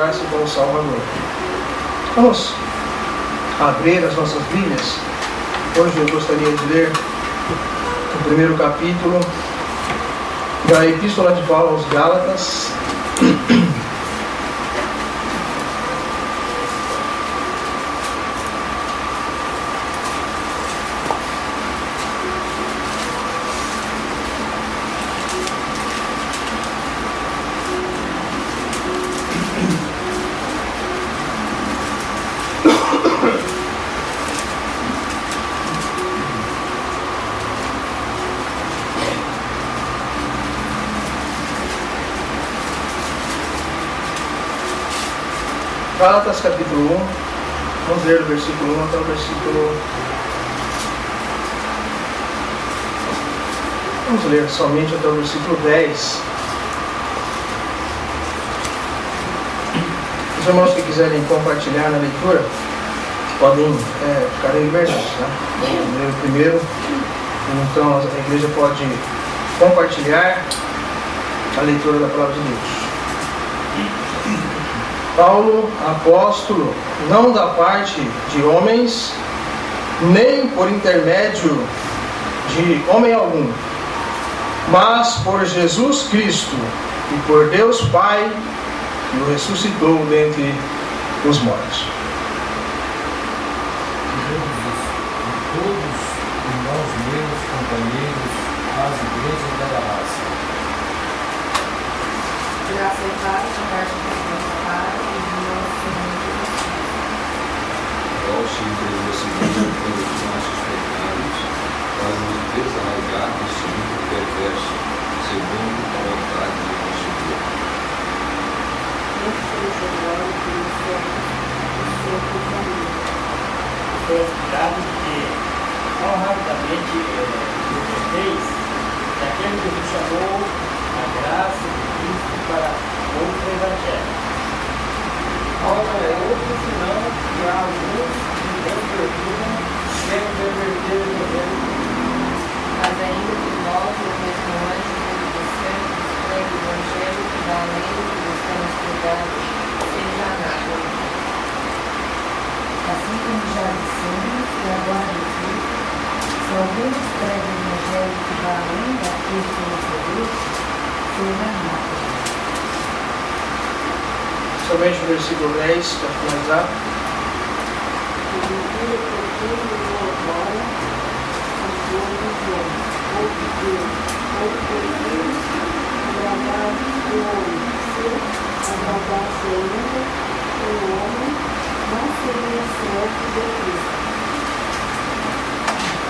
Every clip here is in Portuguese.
encontrar-se com o Salvador. Vamos abrir as nossas Bíblias. Hoje eu gostaria de ler o primeiro capítulo da Epístola de Paulo aos Gálatas. Gálatas capítulo 1, vamos ler do versículo 1 até o versículo... Vamos ler somente até o versículo 10. Os irmãos que quiserem compartilhar na leitura, podem ficar em liberdade, tá? Vamos ler o primeiro, então a igreja pode compartilhar a leitura da palavra de Deus. Paulo, apóstolo, não da parte de homens, nem por intermédio de homem algum, mas por Jesus Cristo e por Deus Pai, que o ressuscitou dentre os mortos. Todos irmãos meus, companheiros, as igrejas da Galácia. Graça e paz da parte de Deus Pai e de nosso Senhor Jesus Cristo. Ó, se intercedeu pelos nossos pecados, faz-nos desarraigar deste mundo perverso, segundo a vontade de nosso Deus. Não seja agora pelo seu família. Foi explicado que, tão rapidamente, vocês, que aquele que nos chamou a graça de Cristo para outro evangelho. Ora, é outro senão que há alguns que não perdoam, querem reverter o evangelho. Mas ainda que nós, o mesmo anjo, obedecemos o evangelho que da lei que estamos pregando, seja nada. Assim como já dissemos, e agora repito, se alguém prega o evangelho que vai além daquele que recebeu, seja nada. Somente o versículo 10 para finalizar.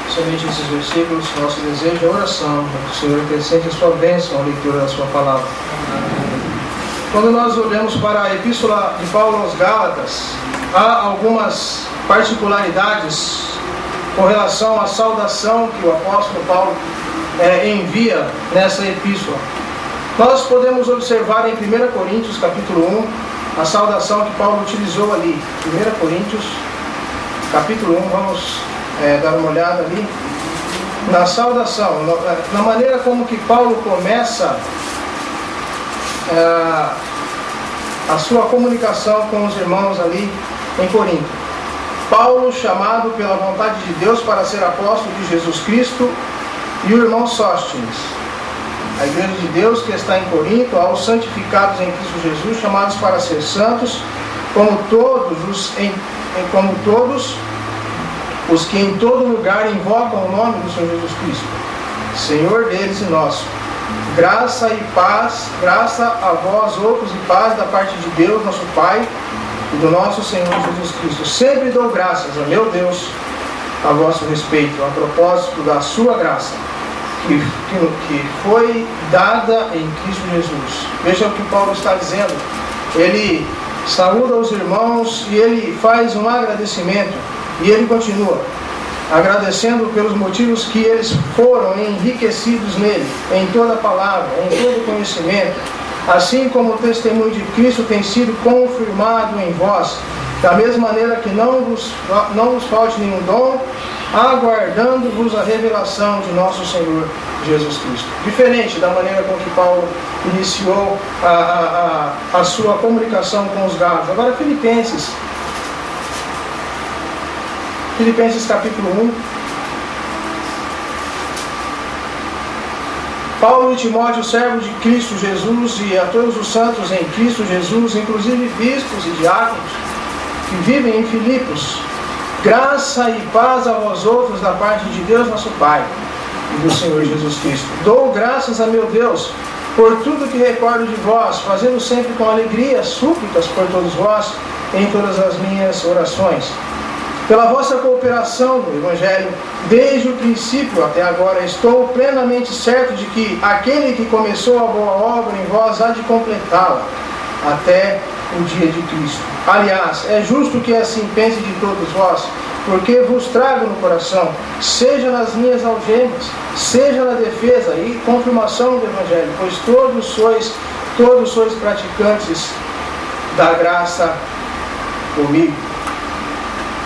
Somente esses versículos, nosso desejo é oração, que o Senhor acrescente a sua bênção à leitura da sua palavra. Quando nós olhamos para a Epístola de Paulo aos Gálatas, há algumas particularidades com relação à saudação que o apóstolo Paulo envia nessa epístola. Nós podemos observar em 1 Coríntios capítulo 1, a saudação que Paulo utilizou ali. 1 Coríntios capítulo 1, vamos dar uma olhada ali. Na saudação, na maneira como que Paulo começa a sua comunicação com os irmãos ali em Corinto. Paulo, chamado pela vontade de Deus para ser apóstolo de Jesus Cristo, e o irmão Sóstenes, a igreja de Deus que está em Corinto, aos santificados em Cristo Jesus, chamados para ser santos, como todos os que em todo lugar invocam o nome do Senhor Jesus Cristo, Senhor deles e nosso. Graça e paz, graça a vós outros e paz da parte de Deus, nosso Pai, e do nosso Senhor Jesus Cristo. Sempre dou graças a meu Deus a vosso respeito, a propósito da sua graça, que foi dada em Cristo Jesus. Veja o que Paulo está dizendo. Ele saúda os irmãos e ele faz um agradecimento. E ele continua agradecendo pelos motivos que eles foram enriquecidos nele, em toda a palavra, em todo conhecimento, assim como o testemunho de Cristo tem sido confirmado em vós, da mesma maneira que não vos falte nenhum dom, aguardando-vos a revelação de nosso Senhor Jesus Cristo. Diferente da maneira com que Paulo iniciou a sua comunicação com os Gálatas. Agora Filipenses capítulo 1. Paulo e Timóteo, servo de Cristo Jesus, e a todos os santos em Cristo Jesus, inclusive bispos e diáconos, que vivem em Filipos, graça e paz a vós outros da parte de Deus nosso Pai e do Senhor Jesus Cristo. Dou graças a meu Deus por tudo que recordo de vós, fazendo sempre com alegria súplicas por todos vós em todas as minhas orações. Pela vossa cooperação no Evangelho, desde o princípio até agora, estou plenamente certo de que aquele que começou a boa obra em vós há de completá-la até o dia de Cristo. Aliás, é justo que assim pense de todos vós, porque vos trago no coração, seja nas minhas algemas, seja na defesa e confirmação do Evangelho, pois todos sois praticantes da graça comigo.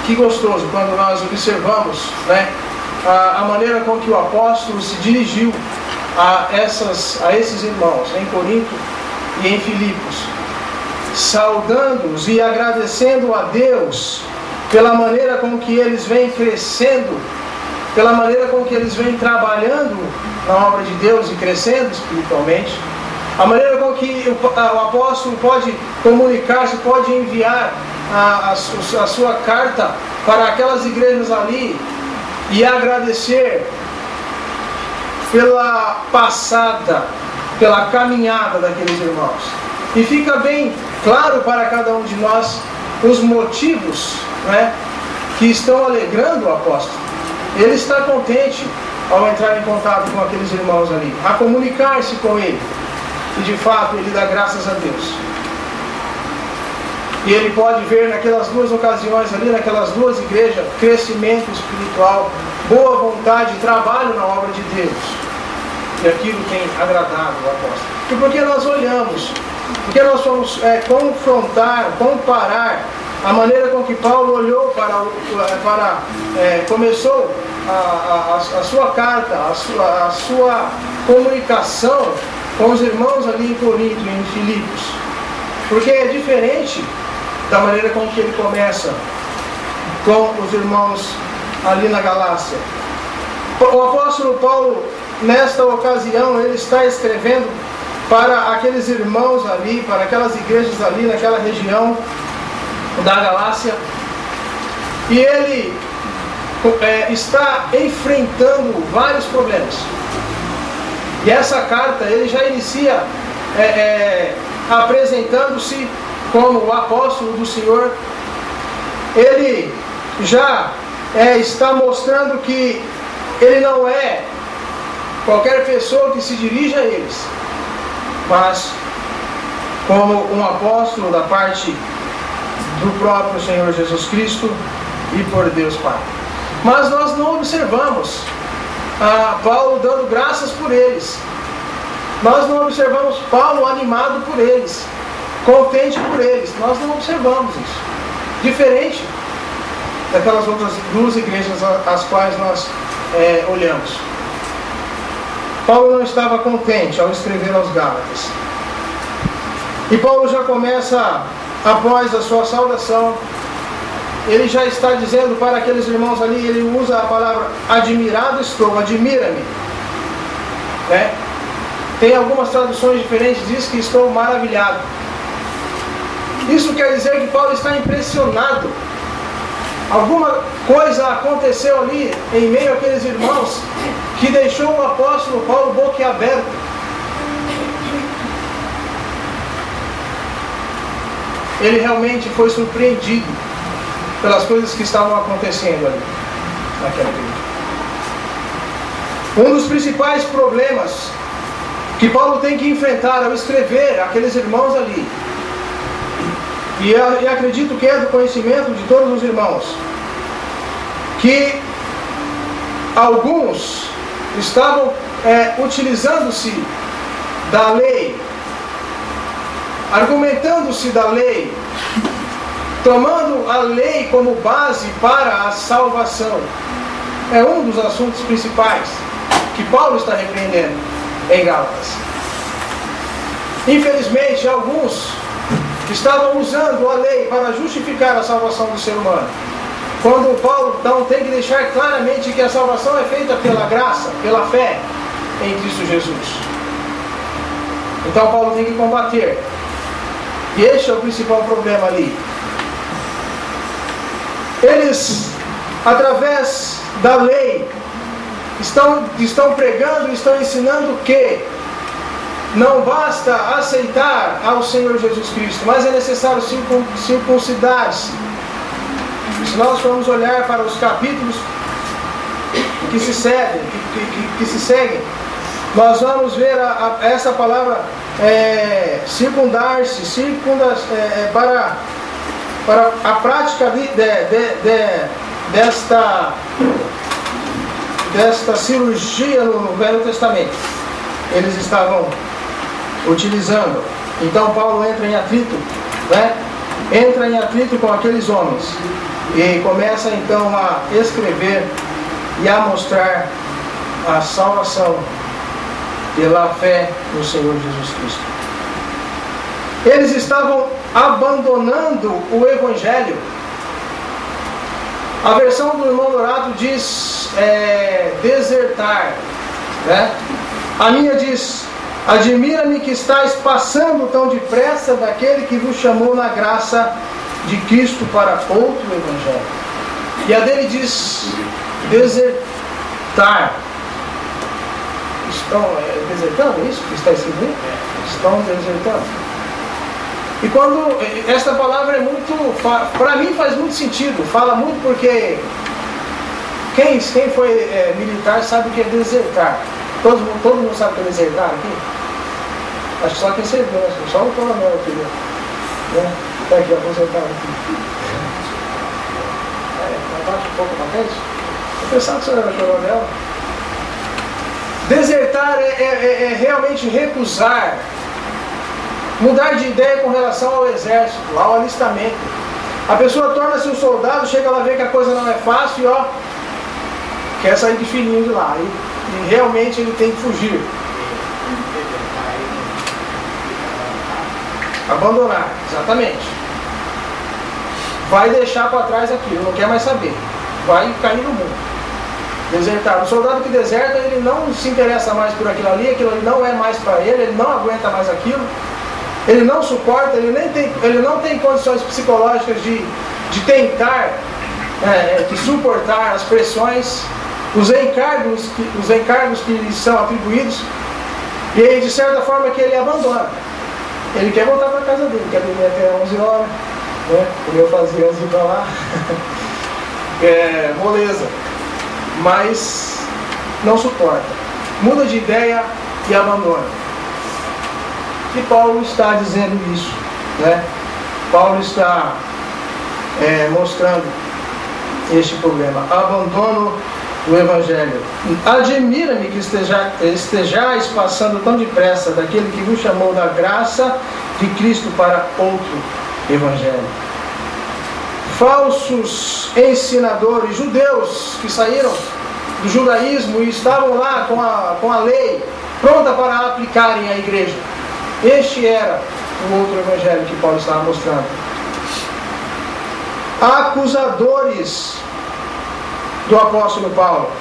Que gostoso quando nós observamos, né, a maneira com que o apóstolo se dirigiu a esses irmãos em Corinto e em Filipos, saudando-os e agradecendo a Deus pela maneira com que eles vêm crescendo, pela maneira com que eles vêm trabalhando na obra de Deus e crescendo espiritualmente, a maneira com que o apóstolo pode comunicar-se, pode enviar a sua carta para aquelas igrejas ali e agradecer pela passada, pela caminhada daqueles irmãos. E fica bem claro para cada um de nós os motivos, né, que estão alegrando o apóstolo. Ele está contente ao entrar em contato com aqueles irmãos ali, a comunicar-se com ele. E de fato ele dá graças a Deus. E ele pode ver naquelas duas ocasiões ali, naquelas duas igrejas, crescimento espiritual, boa vontade, trabalho na obra de Deus. E aquilo tem agradado o apóstolo. E porque nós olhamos, porque nós vamos comparar a maneira com que Paulo olhou começou a sua carta, a sua comunicação com os irmãos ali em Corinto e em Filipos. Porque é diferente da maneira com que ele começa com os irmãos ali na Galácia. O apóstolo Paulo, nesta ocasião, ele está escrevendo para aqueles irmãos ali, para aquelas igrejas ali naquela região da Galácia, e ele está enfrentando vários problemas. E essa carta ele já inicia apresentando-se como o apóstolo do Senhor. Ele já está mostrando que ele não é qualquer pessoa que se dirige a eles, mas como um apóstolo da parte do próprio Senhor Jesus Cristo e por Deus Pai. Mas nós não observamos Paulo dando graças por eles. Nós não observamos Paulo animado por eles, contente por eles. Nós não observamos isso. Diferente daquelas outras duas igrejas às quais nós olhamos. Paulo não estava contente ao escrever aos Gálatas. E Paulo já começa, após a sua saudação, ele já está dizendo para aqueles irmãos ali, ele usa a palavra admirado estou, admira-me. Né? Tem algumas traduções diferentes, diz que estou maravilhado. Isso quer dizer que Paulo está impressionado. Alguma coisa aconteceu ali em meio àqueles irmãos que deixou o apóstolo Paulo boquiaberto. Ele realmente foi surpreendido pelas coisas que estavam acontecendo ali naquela igreja. Um dos principais problemas que Paulo tem que enfrentar ao escrever aqueles irmãos ali, e acredito que é do conhecimento de todos os irmãos, que alguns estavam utilizando-se da lei, argumentando-se da lei, tomando a lei como base para a salvação. É um dos assuntos principais que Paulo está repreendendo em Gálatas. Infelizmente, alguns estavam usando a lei para justificar a salvação do ser humano. Quando Paulo então tem que deixar claramente que a salvação é feita pela graça, pela fé em Cristo Jesus. Então Paulo tem que combater. E este é o principal problema ali. Eles, através da lei, estão pregando, estão ensinando que não basta aceitar ao Senhor Jesus Cristo, mas é necessário circuncidar-se. Se nós formos olhar para os capítulos que se seguem, nós vamos ver essa palavra circundar-se, para a prática desta cirurgia no Velho Testamento. Eles estavam utilizando. Então Paulo entra em atrito, entra em atrito com aqueles homens e começa então a escrever e a mostrar a salvação pela fé no Senhor Jesus Cristo. Eles estavam abandonando o Evangelho. A versão do irmão Dourado diz desertar, A minha diz: admira-me que estáis passando tão depressa daquele que vos chamou na graça de Cristo para outro Evangelho. E a dele diz desertar. Estão desertando isso que está escrito aí? Estão desertando. E quando esta palavra é muito, para mim faz muito sentido, fala muito porque quem foi militar sabe o que é desertar. Todo mundo sabe o que é desertar aqui? Acho que só quem serviu, né? Só o coronel aqui, né? Está aqui, aposentado aqui. Abaixa um pouco a matéria. Eu pensava que o senhor era coronel. Desertar é realmente recusar, mudar de ideia com relação ao exército, ao alistamento. A pessoa torna-se um soldado, chega lá, vê que a coisa não é fácil e quer sair de fininho de lá. E realmente ele tem que fugir. Abandonar, exatamente. Vai deixar para trás aquilo, não quer mais saber. Vai cair no mundo. Desertar. O soldado que deserta, ele não se interessa mais por aquilo ali não é mais para ele não aguenta mais aquilo, ele não suporta, ele não tem condições psicológicas de tentar, de suportar as pressões, os encargos que lhe são atribuídos, e aí, de certa forma que ele abandona. Ele quer voltar para a casa dele, quer dormir até 11 horas, como eu fazia antes de ir para lá. Moleza. Mas não suporta. Muda de ideia e abandona. E Paulo está dizendo isso, Paulo está mostrando este problema. Abandono do Evangelho. Admira-me que estejais passando tão depressa daquele que vos chamou da graça de Cristo para outro Evangelho. Falsos ensinadores, judeus que saíram do judaísmo e estavam lá com a lei pronta para aplicarem à igreja. Este era o outro Evangelho que Paulo estava mostrando. Acusadores do apóstolo Paulo.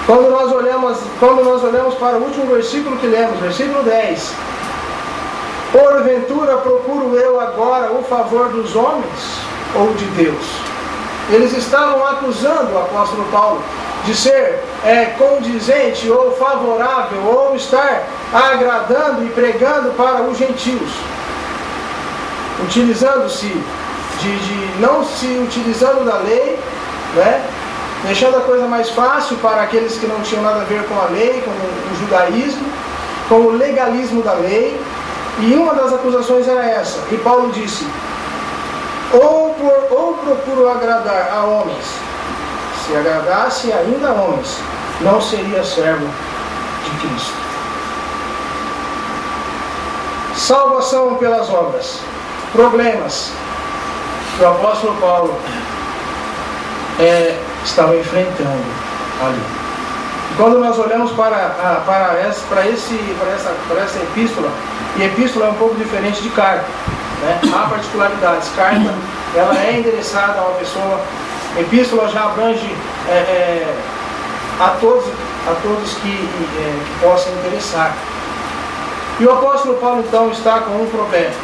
Quando nós olhamos para o último versículo que lemos, versículo 10. Porventura procuro eu agora o favor dos homens ou de Deus? Eles estavam acusando o apóstolo Paulo de ser condizente ou favorável ou estar agradando e pregando para os gentios, utilizando-se não se utilizando da lei, deixando a coisa mais fácil para aqueles que não tinham nada a ver com a lei, com o judaísmo, com o legalismo da lei. E uma das acusações era essa, e Paulo disse: ou procuro agradar a homens. Se agradasse ainda a homens, não seria servo de Cristo. Salvação pelas obras. Problemas que o apóstolo Paulo estava enfrentando ali. E quando nós olhamos para essa epístola, e epístola é um pouco diferente de carta, né? Há particularidades. Carta, ela é endereçada a uma pessoa. Epístola já abrange a todos que possam interessar. E o apóstolo Paulo, então, está com um problema.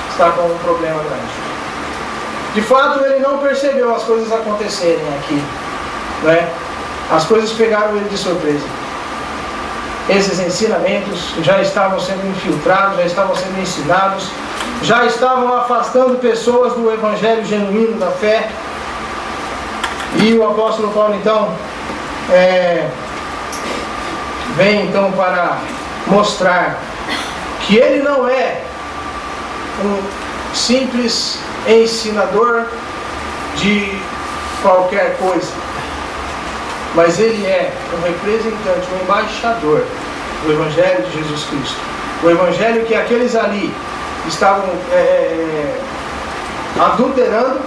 Está com um problema grande. De fato, ele não percebeu as coisas acontecerem aqui, né? As coisas pegaram ele de surpresa. Esses ensinamentos já estavam sendo infiltrados, já estavam sendo ensinados, já estavam afastando pessoas do evangelho genuíno da fé. E o apóstolo Paulo, então, vem então para mostrar que ele não é um simples ensinador de qualquer coisa, mas ele é um representante, um embaixador do Evangelho de Jesus Cristo. O Evangelho que aqueles ali estavam adulterando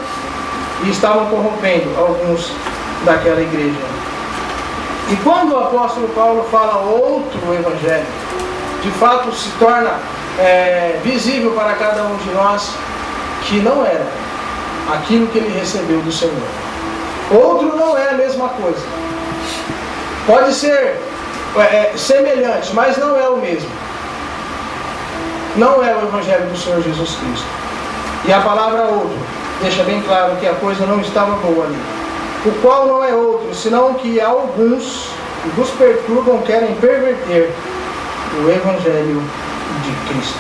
e estavam corrompendo alguns daquela igreja. E quando o apóstolo Paulo fala outro Evangelho, de fato se torna visível para cada um de nós que não era aquilo que ele recebeu do Senhor. Outro não é a mesma coisa. Pode ser semelhante, mas não é o mesmo. Não é o Evangelho do Senhor Jesus Cristo. E a palavra outro deixa bem claro que a coisa não estava boa ali. O qual não é outro, senão que alguns que vos perturbam querem perverter o Evangelho de Cristo.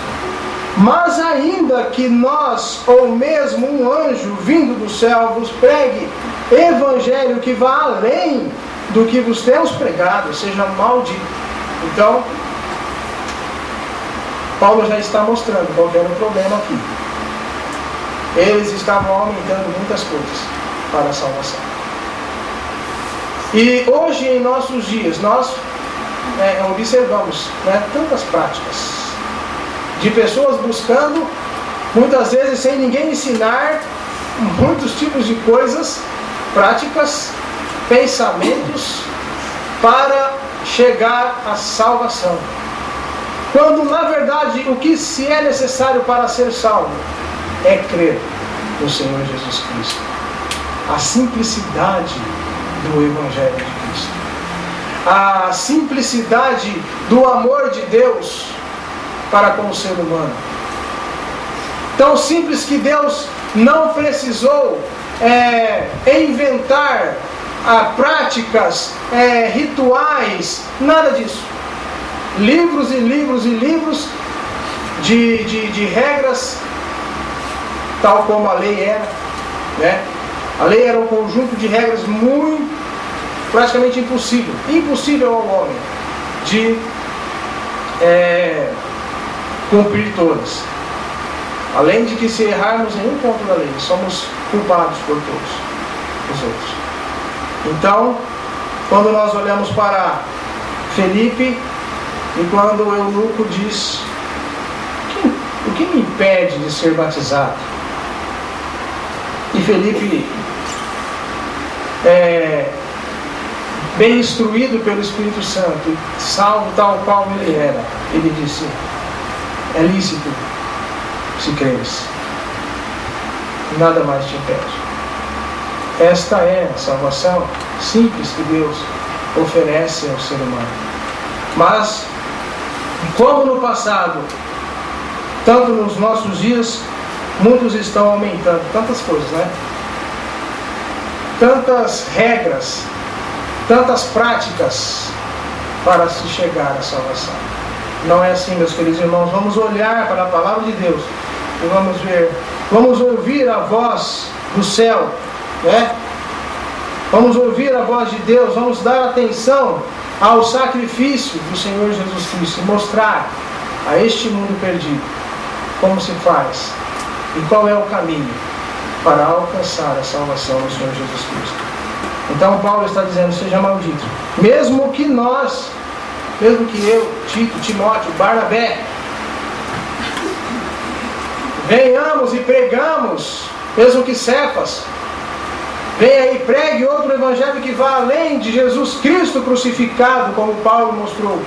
Mas ainda que nós, ou mesmo um anjo vindo do céu, vos pregue Evangelho que vá além do que vos temos pregado, seja maldito. Então, Paulo já está mostrando qual era o problema aqui. Eles estavam aumentando muitas coisas para a salvação. E hoje, em nossos dias, nós observamos tantas práticas de pessoas buscando, muitas vezes sem ninguém ensinar, muitos tipos de coisas, práticas, pensamentos para chegar à salvação. Quando na verdade o que se é necessário para ser salvo é crer no Senhor Jesus Cristo. A simplicidade do Evangelho de Cristo. A simplicidade do amor de Deus para com o ser humano. Tão simples que Deus não precisou inventar práticas, rituais, nada disso. Livros e livros e livros de regras, tal como a lei era, né? A lei era um conjunto de regras praticamente impossível ao homem de cumprir todas. Além de que, se errarmos em um ponto da lei, somos culpados por todos os outros. Então, quando nós olhamos para Felipe, e quando o eunuco diz: o que me impede de ser batizado? E Felipe, bem instruído pelo Espírito Santo, salvo tal qual ele era, ele disse: é lícito se creres, nada mais te impede. Esta é a salvação simples que Deus oferece ao ser humano. Mas, como no passado, tanto nos nossos dias, muitos estão aumentando tantas coisas, né? Tantas regras, tantas práticas para se chegar à salvação. Não é assim, meus queridos irmãos. Vamos olhar para a palavra de Deus e vamos ouvir a voz do céu, né? Vamos ouvir a voz de Deus, vamos dar atenção ao sacrifício do Senhor Jesus Cristo e mostrar a este mundo perdido como se faz e qual é o caminho para alcançar a salvação do Senhor Jesus Cristo. Então Paulo está dizendo: seja maldito, mesmo que nós, mesmo que eu, Tito, Timóteo, Barnabé, venhamos e pregamos, mesmo que Cefas, Venha aí, pregue outro evangelho que vá além de Jesus Cristo crucificado, como Paulo mostrou.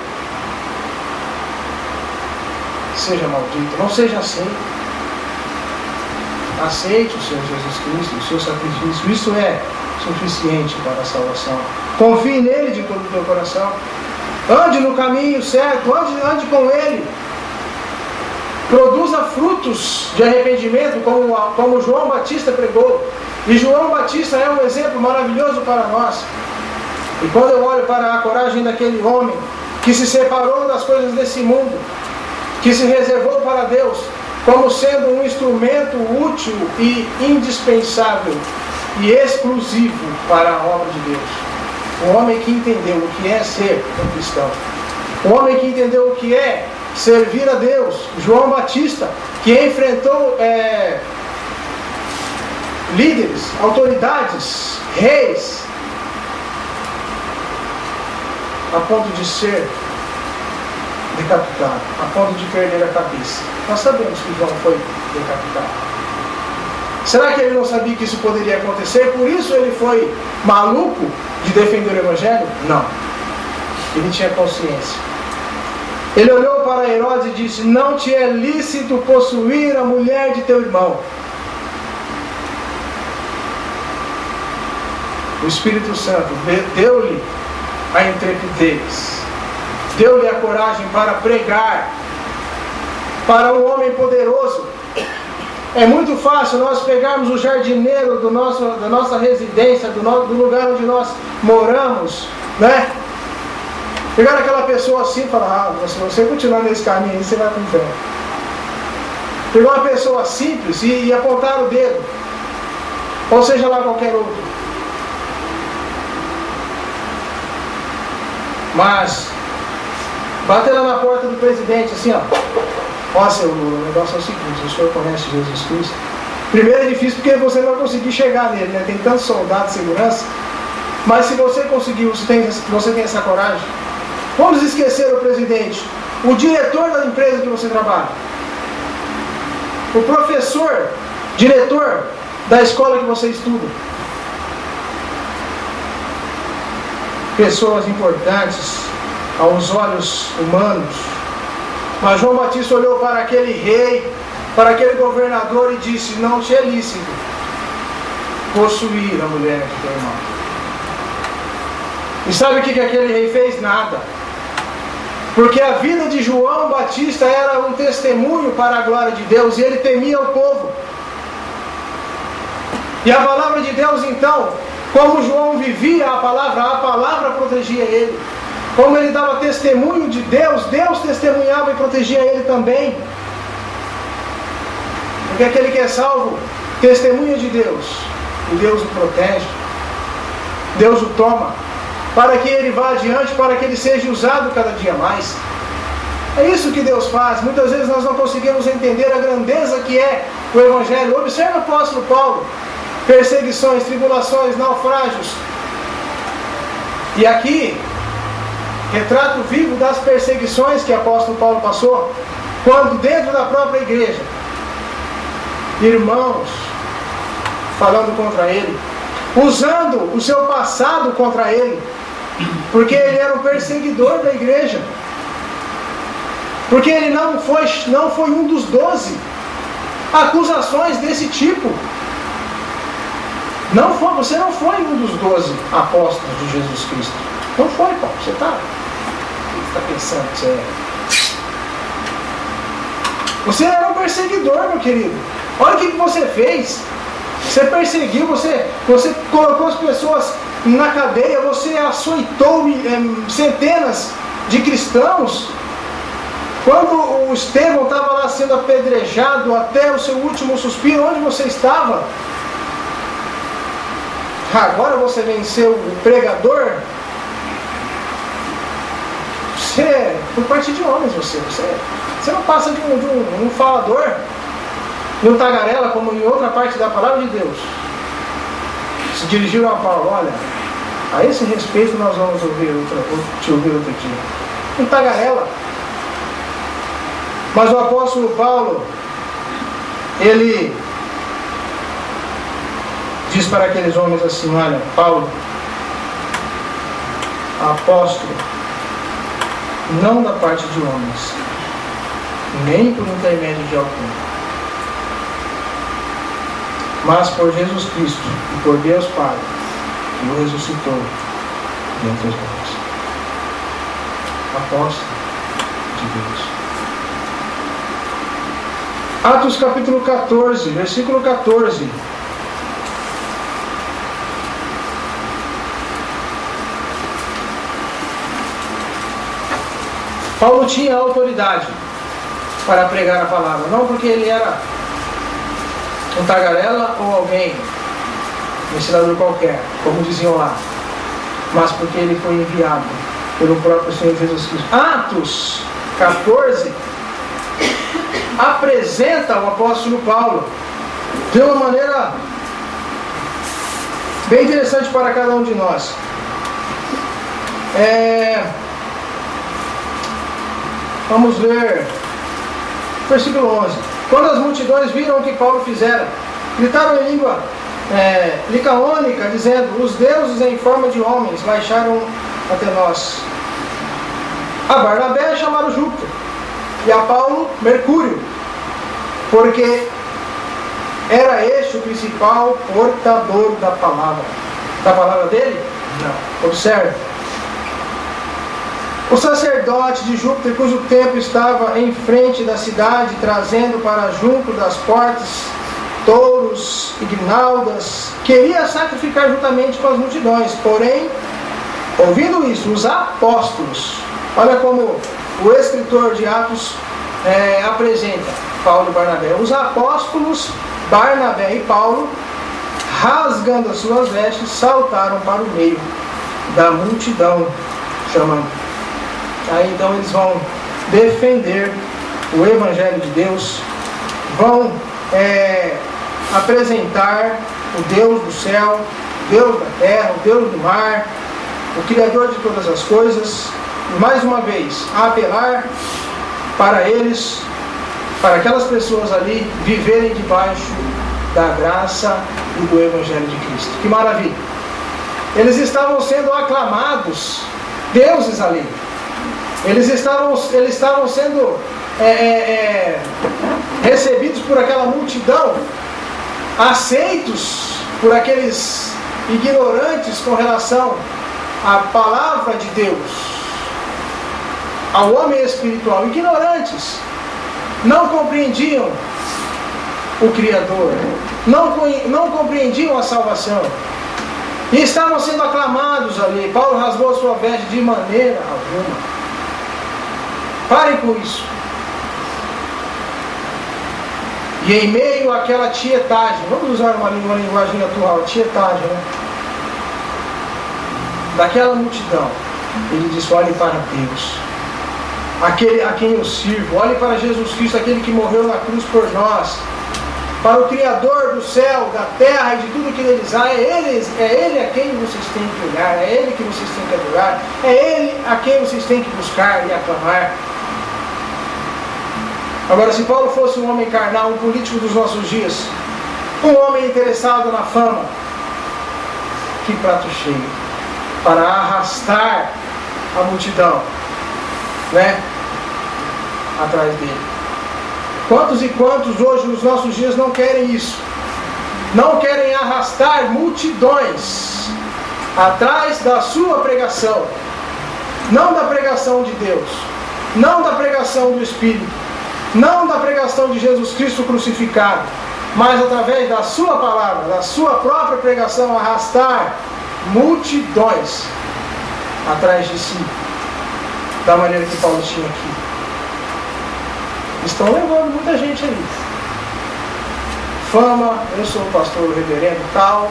Seja maldito, não seja assim. Aceite o Senhor Jesus Cristo, o seu sacrifício. Isso é suficiente para a salvação. Confie nele de todo o teu coração. Ande no caminho certo, ande com ele. Produza frutos de arrependimento, como João Batista pregou. E João Batista é um exemplo maravilhoso para nós. E quando eu olho para a coragem daquele homem que se separou das coisas desse mundo, que se reservou para Deus, como sendo um instrumento útil e indispensável e exclusivo para a obra de Deus. Um homem que entendeu o que é ser um cristão. Um homem que entendeu o que é servir a Deus. João Batista, que enfrentou líderes, autoridades, reis, a ponto de ser decapitado, a ponto de perder a cabeça. Nós sabemos que João foi decapitado. Será que ele não sabia que isso poderia acontecer? Por isso ele foi maluco de defender o Evangelho? Não. Ele tinha consciência. Ele olhou para Herodes e disse: não te é lícito possuir a mulher de teu irmão. O Espírito Santo deu-lhe a intrepidez, deu-lhe a coragem para pregar para um homem poderoso. É muito fácil nós pegarmos o jardineiro da nossa residência, do lugar onde nós moramos, né? Pegar aquela pessoa assim e falar: se você continuar nesse caminho aí, você vai para o inferno. Pegar uma pessoa simples e apontar o dedo, ou seja lá qualquer outro. Mas bater lá na porta do presidente assim, ó, seu Lula, o negócio é o seguinte: o senhor conhece Jesus Cristo? Primeiro é difícil porque você não vai conseguir chegar nele, né? Tem tantos soldados de segurança. Mas se você conseguir, você tem essa coragem. Vamos esquecer o presidente, o diretor da empresa que você trabalha, o professor, diretor da escola que você estuda. Pessoas importantes aos olhos humanos. Mas João Batista olhou para aquele rei, para aquele governador e disse: não te é lícito possuir a mulher de teu irmão. E sabe o que aquele rei fez? Nada. Porque a vida de João Batista era um testemunho para a glória de Deus, e ele temia o povo. E a palavra de Deus, então, como João vivia a palavra protegia ele. Como ele dava testemunho de Deus, Deus testemunhava e protegia ele também. Porque aquele que é salvo testemunha de Deus, e Deus o protege, Deus o toma, para que ele vá adiante, para que ele seja usado cada dia mais. É isso que Deus faz. Muitas vezes nós não conseguimos entender a grandeza que é o Evangelho. Observe o apóstolo Paulo: perseguições, tribulações, naufrágios. E aqui, retrato vivo das perseguições que o apóstolo Paulo passou, quando dentro da própria igreja, irmãos falando contra ele, usando o seu passado contra ele, porque ele era um perseguidor da igreja, porque ele não foi um dos 12. Acusações desse tipo. Você não foi um dos 12 apóstolos de Jesus Cristo. Não foi, Paulo. Você está pensando que você é? Você era um perseguidor, meu querido. Olha o que você fez. Você perseguiu, você colocou as pessoas na cadeia, você açoitou centenas de cristãos. Quando o Estevão estava lá sendo apedrejado até o seu último suspiro, onde você estava? Agora você venceu o pregador? Você, por parte de homens, você não passa de um falador, de um tagarela, como em outra parte da palavra de Deus. Se dirigiram a Paulo: olha, a esse respeito nós vamos te ouvir outro dia. Um tagarela. Mas o apóstolo Paulo, ele Diz para aqueles homens assim: olha, Paulo, apóstolo, não da parte de homens, nem por intermédio de algum, mas por Jesus Cristo e por Deus Pai, que o ressuscitou dentre os mortos. Apóstolo de Deus. Atos capítulo 14, versículo 14. Paulo tinha autoridade para pregar a palavra, não porque ele era um tagarela ou alguém, um ensinador qualquer, como diziam lá, mas porque ele foi enviado pelo próprio Senhor Jesus Cristo. Atos 14 apresenta o apóstolo Paulo de uma maneira bem interessante para cada um de nós. Vamos ler versículo 11. Quando as multidões viram o que Paulo fizera, gritaram em língua licaônica, dizendo: os deuses em forma de homens baixaram até nós. A Barnabé chamaram Júpiter e a Paulo Mercúrio, porque era este o principal portador da palavra. Da palavra dele? Não. Observe. O sacerdote de Júpiter, cujo templo estava em frente da cidade, trazendo para junto das portas touros e grinaldas, queria sacrificar juntamente com as multidões. Porém, ouvindo isso, os apóstolos, olha como o escritor de Atos apresenta Paulo e Barnabé. Os apóstolos Barnabé e Paulo, rasgando as suas vestes, saltaram para o meio da multidão, chamando. Aí então eles vão defender o Evangelho de Deus, vão apresentar o Deus do céu, o Deus da terra, o Deus do mar, o Criador de todas as coisas, e mais uma vez apelar para eles, para aquelas pessoas ali viverem debaixo da graça e do Evangelho de Cristo. Que maravilha! Eles estavam sendo aclamados deuses ali. Eles estavam sendo recebidos por aquela multidão, aceitos por aqueles ignorantes com relação à palavra de Deus, ao homem espiritual. Ignorantes, não compreendiam o Criador, não compreendiam a salvação, e estavam sendo aclamados ali. Paulo rasgou a sua veste de maneira alguma. Parem com isso. E em meio àquela tietagem, vamos usar uma linguagem atual, tietagem, né? Daquela multidão, ele disse: olhe para Deus, aquele a quem eu sirvo, olhe para Jesus Cristo, aquele que morreu na cruz por nós, para o Criador do céu, da terra e de tudo que neles há. É Ele a quem vocês têm que olhar, é Ele que vocês têm que adorar, é Ele a quem vocês têm que buscar e aclamar. Agora, se Paulo fosse um homem carnal, um político dos nossos dias, um homem interessado na fama, que prato cheio para arrastar a multidão, né, atrás dele. Quantos e quantos hoje nos nossos dias não querem isso? Não querem arrastar multidões atrás da sua pregação, não da pregação de Deus, não da pregação do Espírito, não da pregação de Jesus Cristo crucificado, mas através da sua palavra, da sua própria pregação, arrastar multidões atrás de si, da maneira que Paulo tinha aqui. Estão levando muita gente ali. Fama, eu sou o pastor reverendo tal,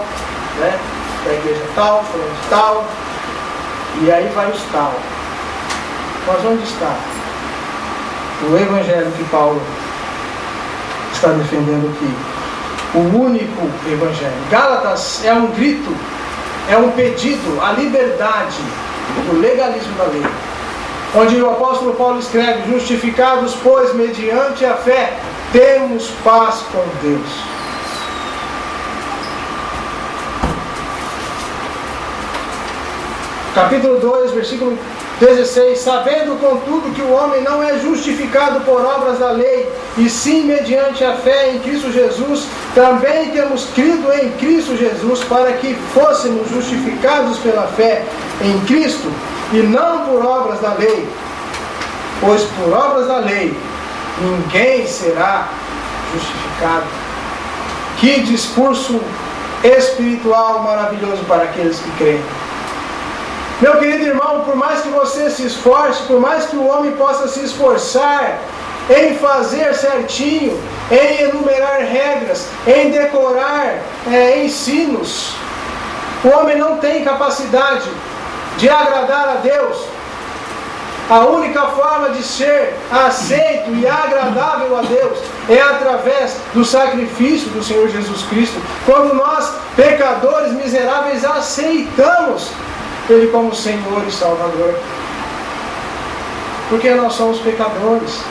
né, da igreja tal, falando de tal, e aí vai os tal. Mas onde está o Evangelho que Paulo está defendendo aqui? O único Evangelho. Gálatas é um grito, é um pedido à liberdade do legalismo da lei, onde o apóstolo Paulo escreve: justificados, pois, mediante a fé, temos paz com Deus. capítulo 2, versículo 16, sabendo contudo que o homem não é justificado por obras da lei, e sim mediante a fé em Cristo Jesus, também temos crido em Cristo Jesus para que fôssemos justificados pela fé em Cristo, e não por obras da lei, pois por obras da lei ninguém será justificado. Que discurso espiritual maravilhoso para aqueles que creem. Meu querido irmão, por mais que você se esforce, por mais que o homem possa se esforçar em fazer certinho, em enumerar regras, em decorar ensinos, o homem não tem capacidade de agradar a Deus. A única forma de ser aceito e agradável a Deus é através do sacrifício do Senhor Jesus Cristo. Quando nós, pecadores miseráveis, aceitamos Ele como Senhor e Salvador. Porque nós somos pecadores.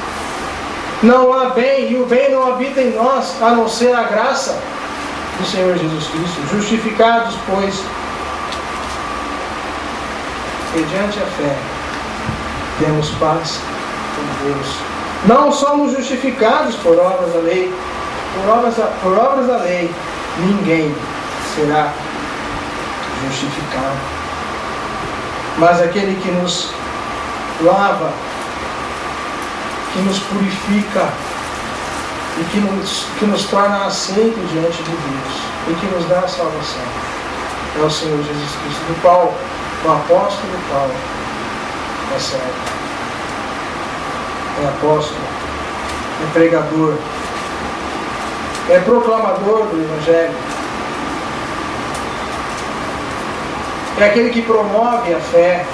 Não há bem, e o bem não habita em nós, a não ser a graça do Senhor Jesus Cristo. Justificados, pois, mediante a fé, temos paz com Deus. Não somos justificados por obras da lei. Por obras da lei, ninguém será justificado. Mas aquele que nos lava, que nos purifica e que nos torna aceito diante de Deus e que nos dá a salvação é o Senhor Jesus Cristo, do qual o apóstolo Paulo é servo, é apóstolo, é pregador, é proclamador do Evangelho, é aquele que promove a fé.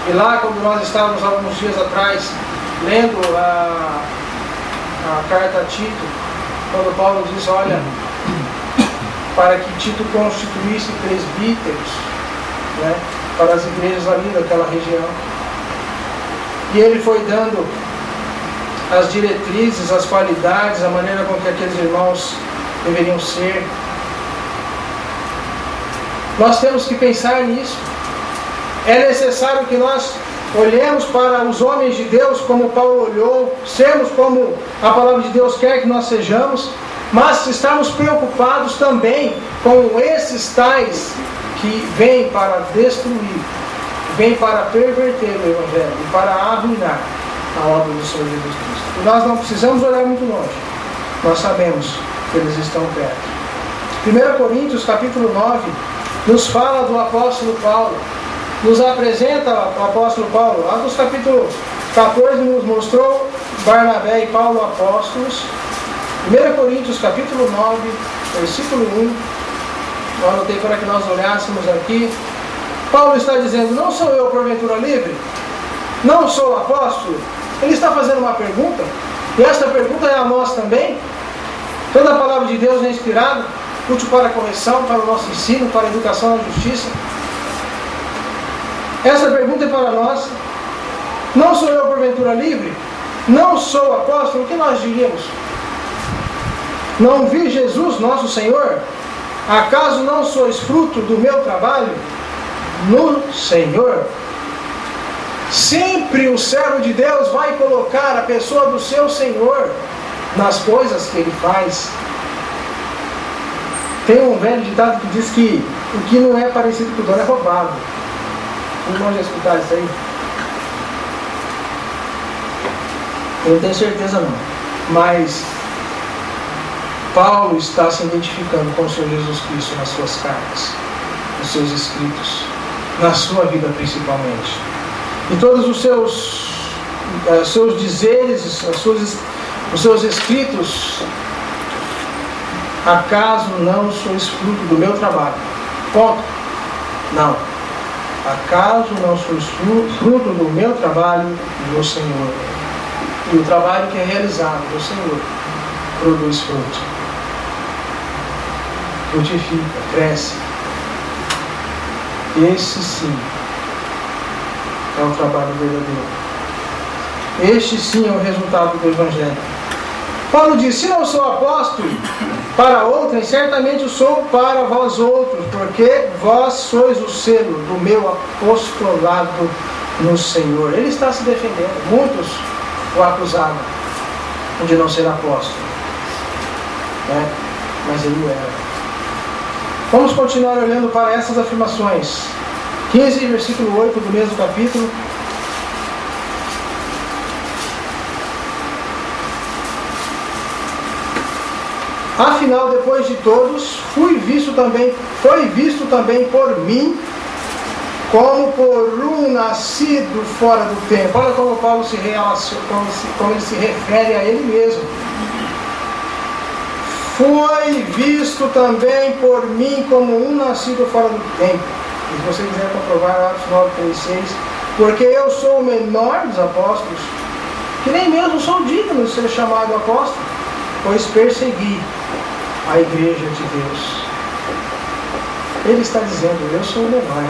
E lá, quando nós estávamos alguns dias atrás lendo a carta a Tito, quando Paulo diz, olha, para que Tito constituísse presbíteros, né, para as igrejas ali daquela região. E ele foi dando as diretrizes, as qualidades, a maneira com que aqueles irmãos deveriam ser. Nós temos que pensar nisso. É necessário que nós olhemos para os homens de Deus como Paulo olhou, sermos como a palavra de Deus quer que nós sejamos, mas estarmos preocupados também com esses tais que vêm para destruir, vêm para perverter o Evangelho e para arruinar a obra do Senhor Jesus Cristo. E nós não precisamos olhar muito longe, nós sabemos que eles estão perto. 1 Coríntios capítulo 9 nos fala do apóstolo Paulo, nos apresenta o apóstolo Paulo. Lá nos capítulo 14 nos mostrou Barnabé e Paulo apóstolos. 1 Coríntios capítulo 9, versículo 1, eu anotei para que nós olhássemos aqui. Paulo está dizendo, não sou eu porventura livre? Não sou apóstolo? Ele está fazendo uma pergunta, e esta pergunta é a nós também. Toda a palavra de Deus é inspirada, útil para a correção, para o nosso ensino, para a educação na justiça. Essa pergunta é para nós. Não sou eu porventura livre? Não sou apóstolo? O que nós diríamos? Não vi Jesus, nosso Senhor? Acaso não sois fruto do meu trabalho no Senhor? Sempre o servo de Deus vai colocar a pessoa do seu Senhor nas coisas que ele faz. Tem um velho ditado que diz que o que não é parecido com o dono é roubado. Não já escutaram isso aí? Eu não tenho certeza não. Mas Paulo está se identificando com o Senhor Jesus Cristo nas suas cartas, nos seus escritos, na sua vida principalmente. E todos os seus dizeres, os seus escritos, acaso não sois fruto do meu trabalho? Ponto. Não. Acaso não sois fruto do meu trabalho no Senhor? E o trabalho que é realizado no Senhor produz fruto. Frutifica, cresce. Esse sim é o trabalho verdadeiro. Este sim é o resultado do Evangelho. Paulo diz, se não sou apóstolo, para outrem, certamente o sou para vós outros, porque vós sois o selo do meu apostolado no Senhor. Ele está se defendendo. Muitos o acusaram de não ser apóstolo, né? Mas ele o era. Vamos continuar olhando para essas afirmações. 15, versículo 8 do mesmo capítulo. Afinal, depois de todos, foi visto também por mim, como por um nascido fora do tempo. Olha como Paulo se relaciona, como ele se refere a ele mesmo. Foi visto também por mim como um nascido fora do tempo. E se você quiser comprovar, Atos 9:36, porque eu sou o menor dos apóstolos, que nem mesmo sou digno de ser chamado apóstolo, pois persegui a igreja de Deus. Ele está dizendo, eu sou o menor,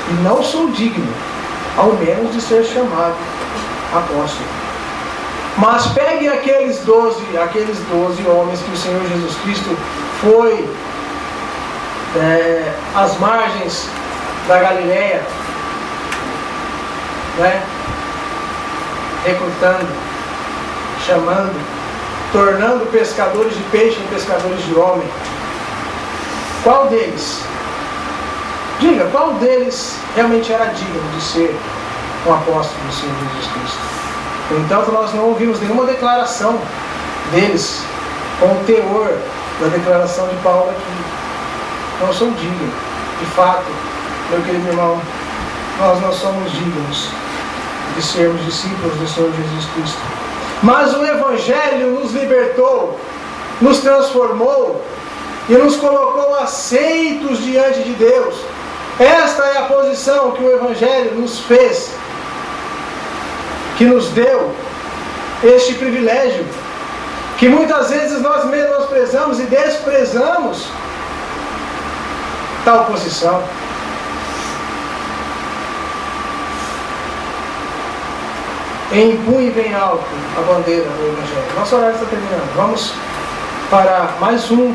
e não sou digno, ao menos de ser chamado apóstolo. Mas pegue aqueles 12 homens que o Senhor Jesus Cristo foi às margens da Galileia, né? Recrutando, chamando, tornando pescadores de peixe em pescadores de homem. Qual deles? Diga, qual deles realmente era digno de ser um apóstolo do Senhor Jesus Cristo? No entanto, nós não ouvimos nenhuma declaração deles com o teor da declaração de Paulo aqui. Não sou digno. De fato, meu querido irmão, nós não somos dignos de sermos discípulos do Senhor Jesus Cristo. Mas o Evangelho nos libertou, nos transformou e nos colocou aceitos diante de Deus. Esta é a posição que o Evangelho nos fez, que nos deu este privilégio, que muitas vezes nós menosprezamos e desprezamos tal posição. Empunhe bem alto a bandeira do Evangelho. Nosso horário está terminando. Vamos para mais um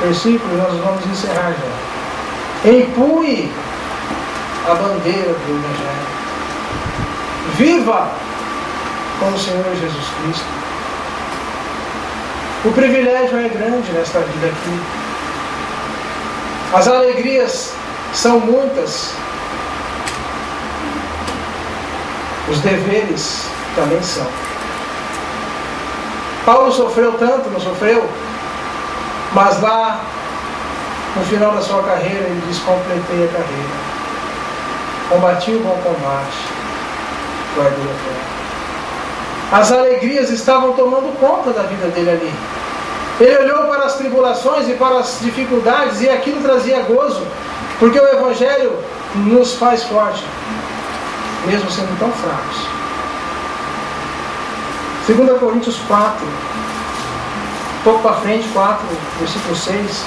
versículo e nós vamos encerrar já. Empunhe a bandeira do Evangelho. Viva com o Senhor Jesus Cristo. O privilégio é grande nesta vida aqui. As alegrias são muitas. Os deveres também são. Paulo sofreu tanto, não sofreu? Mas lá, no final da sua carreira, ele diz, completei a carreira. Combati o bom combate. Guardei a fé. As alegrias estavam tomando conta da vida dele ali. Ele olhou para as tribulações e para as dificuldades e aquilo trazia gozo, porque o Evangelho nos faz forte, mesmo sendo tão fracos. 2 Coríntios 4, um pouco para frente, 4, versículo 6.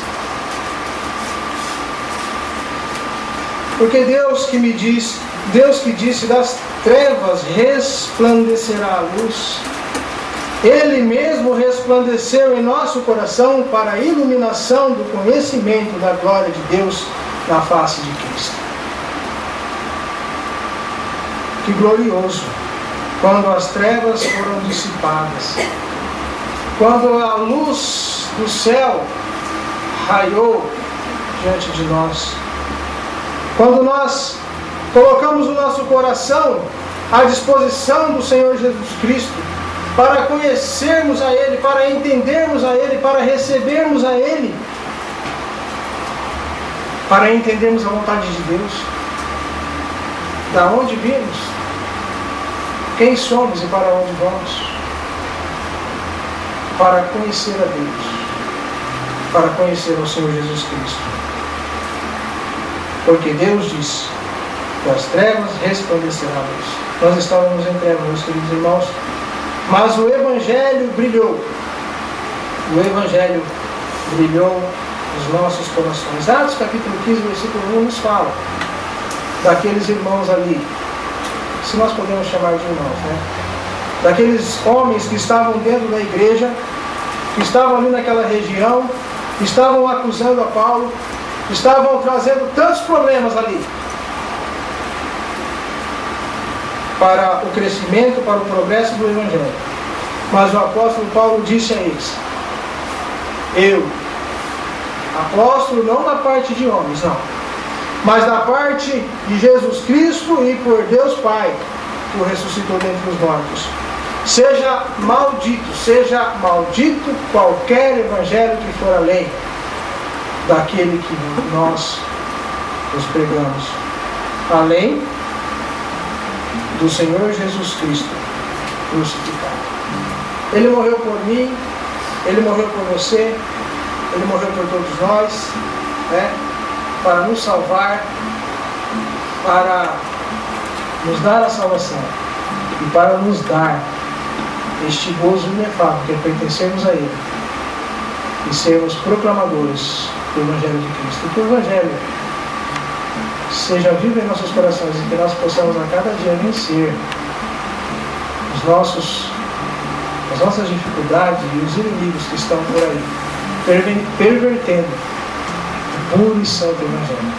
Porque Deus que disse, das trevas resplandecerá a luz, Ele mesmo resplandeceu em nosso coração para a iluminação do conhecimento da glória de Deus na face de Cristo. Que glorioso, quando as trevas foram dissipadas, quando a luz do céu raiou diante de nós, quando nós colocamos o nosso coração à disposição do Senhor Jesus Cristo, para conhecermos a Ele, para entendermos a Ele, para recebermos a Ele, para entendermos a vontade de Deus, da onde vimos, quem somos e para onde vamos, para conhecer a Deus, para conhecer o Senhor Jesus Cristo. Porque Deus disse, das trevas resplandecerá a luz. Nós estávamos em trevas, meus queridos irmãos, mas o Evangelho brilhou. O Evangelho brilhou nos nossos corações. Atos capítulo 15, versículo 1 nos fala daqueles irmãos ali, se nós podemos chamar de irmãos, né? Daqueles homens que estavam dentro da igreja que estavam ali naquela região, estavam acusando a Paulo, estavam trazendo tantos problemas ali para o crescimento, para o progresso do Evangelho. Mas o apóstolo Paulo disse a eles: eu, apóstolo não da parte de homens, não, mas da parte de Jesus Cristo e por Deus Pai, que o ressuscitou dentre os mortos, seja maldito qualquer evangelho que for além daquele que nós nos pregamos, além do Senhor Jesus Cristo crucificado. Ele morreu por mim, Ele morreu por você, Ele morreu por todos nós, né, para nos salvar, para nos dar a salvação e para nos dar este gozo inefável que é pertencermos a Ele e sermos proclamadores do Evangelho de Cristo. Que o Evangelho seja vivo em nossos corações e que nós possamos a cada dia vencer as nossas dificuldades e os inimigos que estão por aí, pervertendo o puro e santo Evangelho.